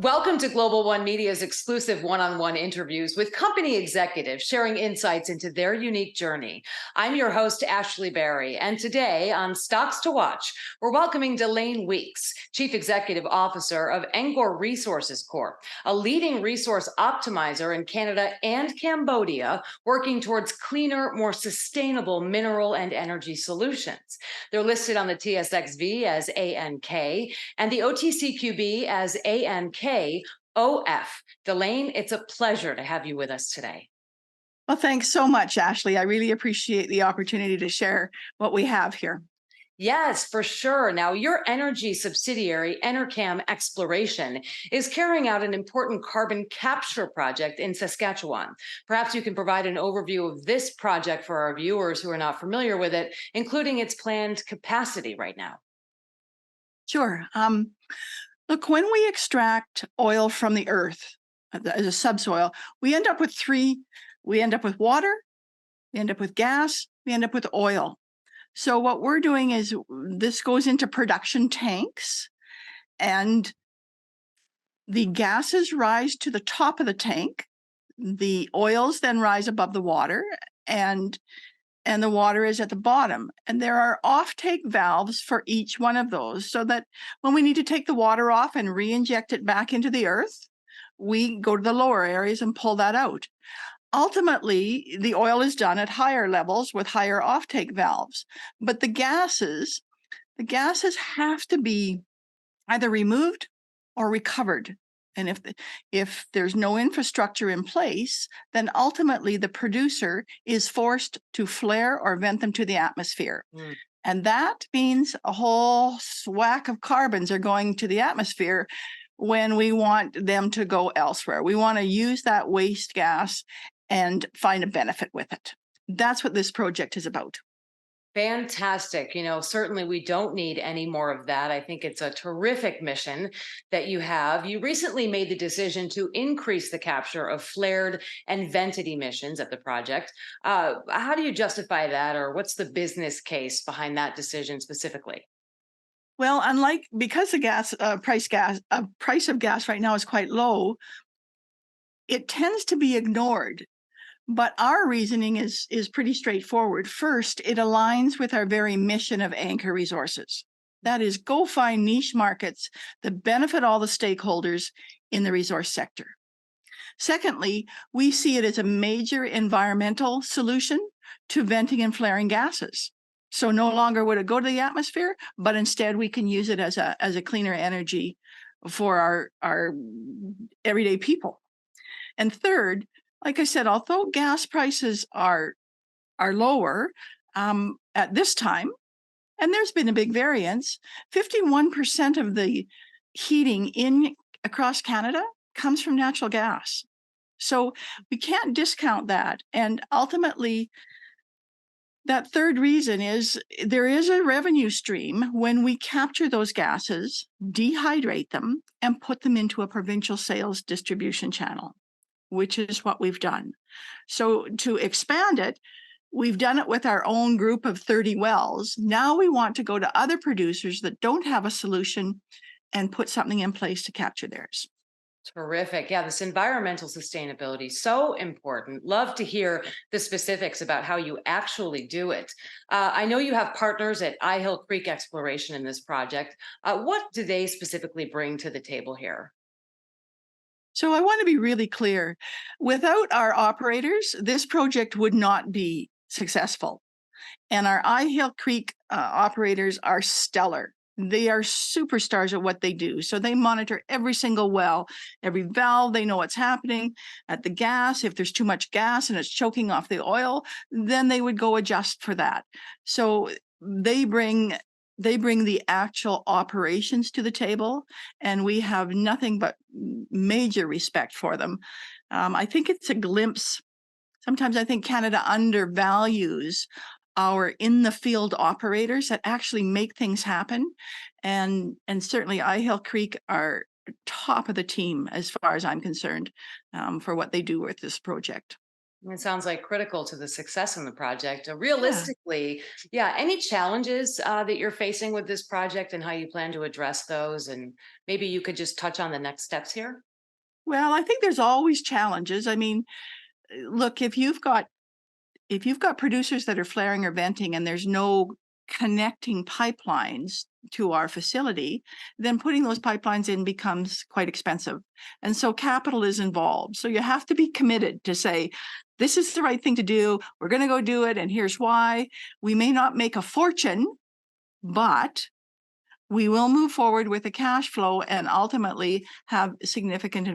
Welcome to Global One Media's exclusive one-on-one interviews with company executives sharing insights into their unique journey. I'm your host, Ashley Berry, and today on Stocks to Watch, we're welcoming Delayne Weeks, Chief Executive Officer of Angkor Resources Corp, a leading resource optimizer in Canada and Cambodia, working towards cleaner, more sustainable mineral and energy solutions. They're listed on the TSXV as ANK and the OTCQB as ANKOF. Delayne, it's a pleasure to have you with us today. Well, thanks so much, Ashley. I really appreciate the opportunity to share what we have here. Yes, for sure. Now, your energy subsidiary, EnerCam Exploration, is carrying out an important carbon capture project in Saskatchewan. Perhaps you can provide an overview of this project for our viewers who are not familiar with it, including its planned capacity right now. Sure. Look, when we extract oil from the earth as a subsoil, we end up with three. We end up with water, we end up with gas, we end up with oil. So what we're doing is this goes into production tanks, and the gases rise to the top of the tank. The oils then rise above the water, and the water is at the bottom. And there are offtake valves for each one of those, so that when we need to take the water off and re-inject it back into the earth, we go to the lower areas and pull that out. Ultimately, the oil is done at higher levels with higher offtake valves, but the gases have to be either removed or recovered. And if there's no infrastructure in place, then ultimately the producer is forced to flare or vent them to the atmosphere. And that means a whole swack of carbons are going to the atmosphere when we want them to go elsewhere. We want to use that waste gas and find a benefit with it. That's what this project is about. Fantastic. Certainly we don't need any more of that. I think it's a terrific mission that you have. You recently made the decision to increase the capture of flared and vented emissions at the project. How do you justify that, or what's the business case behind that decision specifically? Well, because the price of gas right now is quite low, it tends to be ignored. But our reasoning is pretty straightforward. First, it aligns with our very mission of Angkor Resources. That is, go find niche markets that benefit all the stakeholders in the resource sector. Secondly, we see it as a major environmental solution to venting and flaring gases. So no longer would it go to the atmosphere, but instead we can use it as a cleaner energy for our everyday people. And third, like I said, although gas prices are lower at this time, and there's been a big variance, 51% of the heating across Canada comes from natural gas. So we can't discount that. And ultimately, that third reason is there is a revenue stream when we capture those gases, dehydrate them, and put them into a provincial sales distribution channel, which is what we've done. So to expand it, we've done it with our own group of 30 wells. Now we want to go to other producers that don't have a solution and put something in place to capture theirs. Terrific. Yeah, this environmental sustainability, so important. Love to hear the specifics about how you actually do it. I know you have partners at Eyehill Creek Exploration in this project. What do they specifically bring to the table here? So I want to be really clear. Without our operators, this project would not be successful. And our Eyehill Creek operators are stellar. They are superstars at what they do. So they monitor every single well, every valve. They know what's happening at the gas. If there's too much gas and it's choking off the oil, then they would go adjust for that. So they bring the actual operations to the table, and we have nothing but major respect for them. I think it's a glimpse. Sometimes I think Canada undervalues our in-the-field operators that actually make things happen. And certainly Eyehill Creek are top of the team as far as I'm concerned for what they do with this project. It sounds like critical to the success in the project. Yeah. Realistically, yeah, any challenges that you're facing with this project and how you plan to address those? And maybe you could just touch on the next steps here. Well, I think there's always challenges. I mean, look, if you've got producers that are flaring or venting and there's no connecting pipelines to our facility, then putting those pipelines in becomes quite expensive. And so capital is involved. So you have to be committed to say, this is the right thing to do. We're going to go do it. And here's why. We may not make a fortune, but we will move forward with the cash flow and ultimately have significant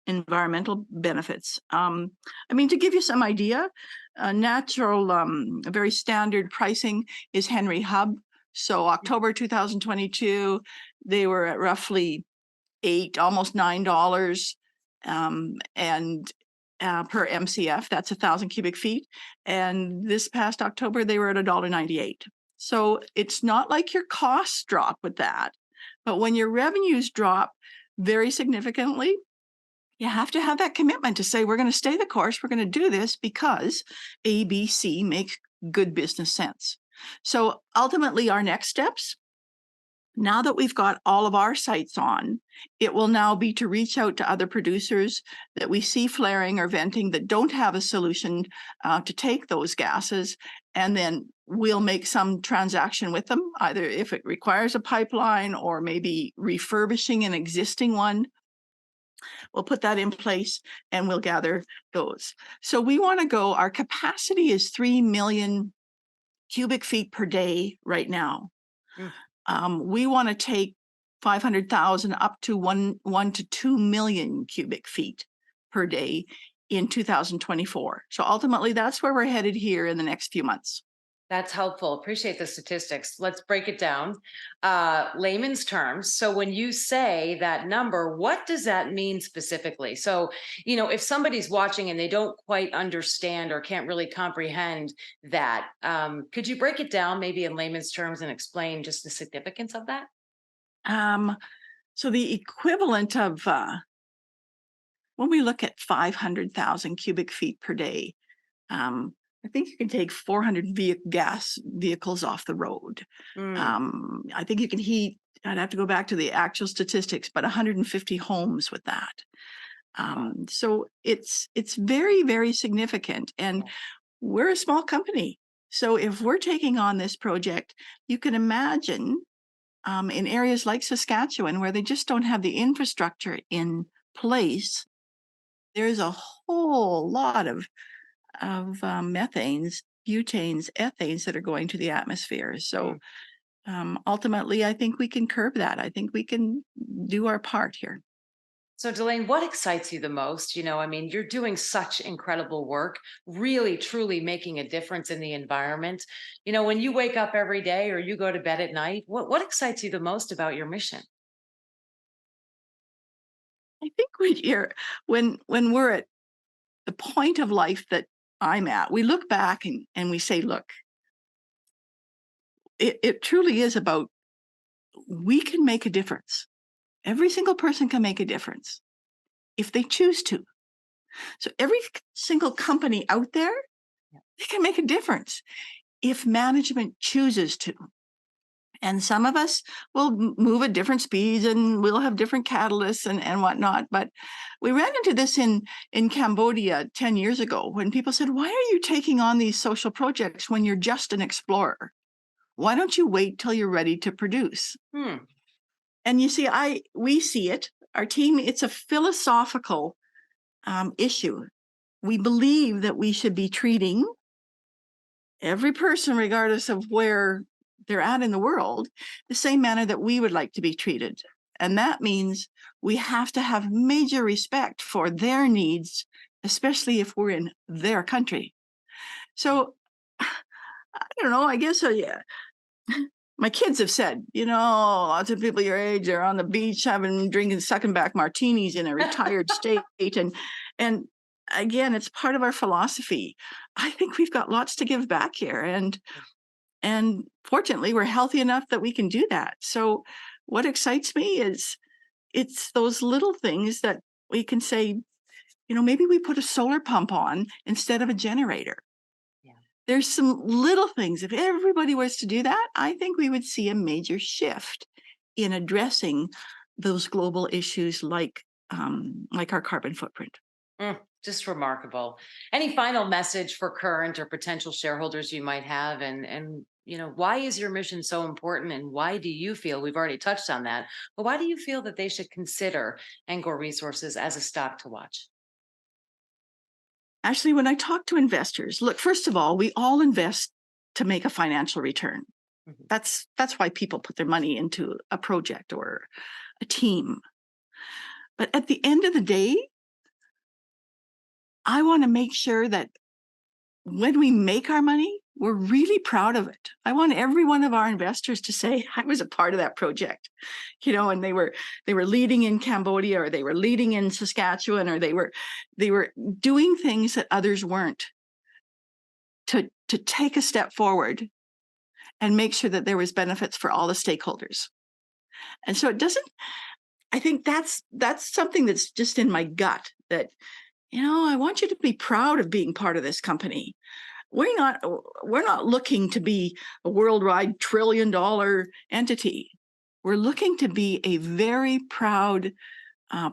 environmental benefits. I mean, to give you some idea, very standard pricing is Henry Hub. So October 2022, they were at roughly almost $9, and per MCF. That's 1,000 cubic feet. And this past October, they were at $1.98. So it's not like your costs drop with that, but when your revenues drop very significantly, you have to have that commitment to say, we're going to stay the course. We're going to do this because ABC makes good business sense. So ultimately, our next steps, now that we've got all of our sites on, it will now be to reach out to other producers that we see flaring or venting that don't have a solution to take those gases. And then we'll make some transaction with them, either if it requires a pipeline or maybe refurbishing an existing one. We'll put that in place and we'll gather those. So we want to go, our capacity is 3 million cubic feet per day right now. We want to take 500,000 up to 1 to 2 million cubic feet per day in 2024. So ultimately, that's where we're headed here in the next few months. That's helpful. Appreciate the statistics. Let's break it down. Layman's terms. So when you say that number, what does that mean specifically? So, if somebody's watching and they don't quite understand or can't really comprehend that, could you break it down maybe in layman's terms and explain just the significance of that? So the equivalent of when we look at 500,000 cubic feet per day, I think you can take 400 gas vehicles off the road. I think you can heat, I'd have to go back to the actual statistics, but 150 homes with that. So it's very, very significant. And we're a small company. So if we're taking on this project, you can imagine in areas like Saskatchewan, where they just don't have the infrastructure in place, there's a whole lot of methanes, butanes, ethanes that are going to the atmosphere. So ultimately, I think we can curb that. I think we can do our part here. So, Delayne, what excites you the most? You're doing such incredible work, really, truly making a difference in the environment. When you wake up every day or you go to bed at night, what excites you the most about your mission? I think when we're at the point of life that I'm at, we look back and we say, look, it truly is about, we can make a difference. Every single person can make a difference if they choose to. So every single company out there, they can make a difference if management chooses to. And some of us will move at different speeds and we'll have different catalysts and whatnot. But we ran into this in Cambodia 10 years ago when people said, why are you taking on these social projects when you're just an explorer? Why don't you wait till you're ready to produce? And you see, we see it, our team, it's a philosophical issue. We believe that we should be treating every person, regardless of where they're at in the world, the same manner that we would like to be treated. And that means we have to have major respect for their needs, especially if we're in their country. So, I don't know, I guess my kids have said, lots of people your age are on the beach drinking, sucking back martinis in a retired state. And again, it's part of our philosophy. I think we've got lots to give back here. And fortunately, we're healthy enough that we can do that. So what excites me is it's those little things that we can say, maybe we put a solar pump on instead of a generator. Yeah. There's some little things. If everybody was to do that, I think we would see a major shift in addressing those global issues like our carbon footprint. Just remarkable. Any final message for current or potential shareholders you might have, and why is your mission so important, and why do you feel, we've already touched on that, but why do you feel that they should consider Angkor Resources as a stock to watch? Actually, when I talk to investors, look, first of all, we all invest to make a financial return. Mhm. That's why people put their money into a project or a team. But at the end of the day, I want to make sure that when we make our money, we're really proud of it. I want every one of our investors to say, I was a part of that project, and they were leading in Cambodia, or they were leading in Saskatchewan, or they were doing things that others weren't, to take a step forward and make sure that there was benefits for all the stakeholders. And so I think that's something that's just in my gut, that, I want you to be proud of being part of this company. We're not looking to be a worldwide $1 trillion entity. We're looking to be a very proud,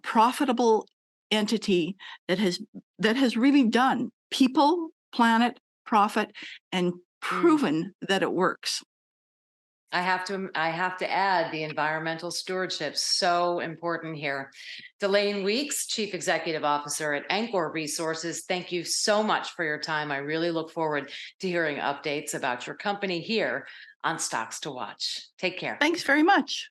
profitable entity that has really done people, planet, profit, and Mm. proven that it works. I have to add the environmental stewardship, so important here. Delayne Weeks, Chief Executive Officer at Angkor Resources, thank you so much for your time. I really look forward to hearing updates about your company here on Stocks to Watch. Take care. Thanks very much.